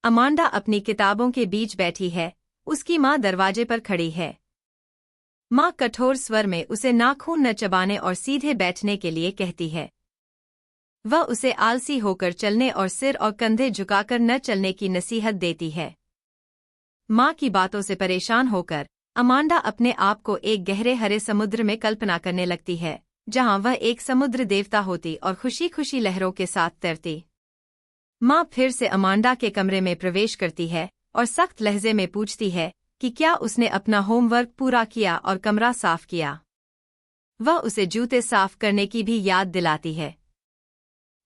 Amanda अपनी किताबों के बीच बैठी है, उसकी माँ दरवाजे पर खड़ी है। माँ कठोर स्वर में उसे नाखून न चबाने और सीधे बैठने के लिए कहती है। वह उसे आलसी होकर चलने और सिर और कंधे झुकाकर न चलने की नसीहत देती है। माँ की बातों से परेशान होकर अमांडा अपने आप को एक गहरे हरे समुद्र में कल्पना करने लगती है, जहाँ वह एक समुद्र देवता होती और खुशी खुशी लहरों के साथ तैरती। माँ फिर से अमांडा के कमरे में प्रवेश करती है और सख्त लहजे में पूछती है कि क्या उसने अपना होमवर्क पूरा किया और कमरा साफ किया। वह उसे जूते साफ करने की भी याद दिलाती है।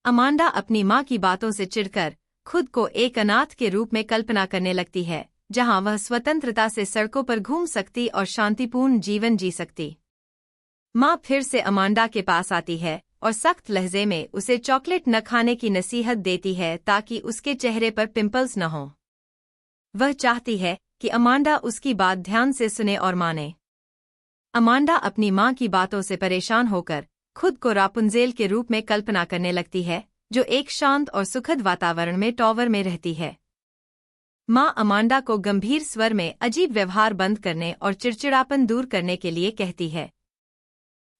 अमांडा अपनी माँ की बातों से चिढ़कर खुद को एक अनाथ के रूप में कल्पना करने लगती है, जहाँ वह स्वतंत्रता से सड़कों पर घूम सकती और शांतिपूर्ण जीवन जी सकती। माँ फिर से अमांडा के पास आती है और सख्त लहजे में उसे चॉकलेट न खाने की नसीहत देती है ताकि उसके चेहरे पर पिंपल्स न हों। वह चाहती है कि अमांडा उसकी बात ध्यान से सुने और माने। अमांडा अपनी माँ की बातों से परेशान होकर खुद को रापुंज़ेल के रूप में कल्पना करने लगती है, जो एक शांत और सुखद वातावरण में टॉवर में रहती है। माँ अमांडा को गंभीर स्वर में अजीब व्यवहार बंद करने और चिड़चिड़ापन दूर करने के लिए कहती है।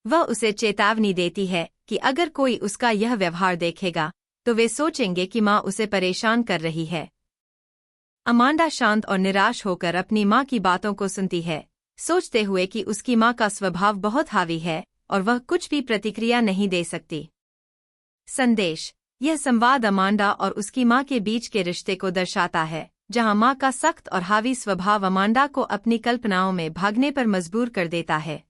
वह उसे चेतावनी देती है कि अगर कोई उसका यह व्यवहार देखेगा तो वे सोचेंगे कि माँ उसे परेशान कर रही है। अमांडा शांत और निराश होकर अपनी माँ की बातों को सुनती है, सोचते हुए कि उसकी माँ का स्वभाव बहुत हावी है और वह कुछ भी प्रतिक्रिया नहीं दे सकती। संदेश: यह संवाद अमांडा और उसकी माँ के बीच के रिश्ते को दर्शाता है, जहाँ माँ का सख्त और हावी स्वभाव अमांडा को अपनी कल्पनाओं में भागने पर मजबूर कर देता है।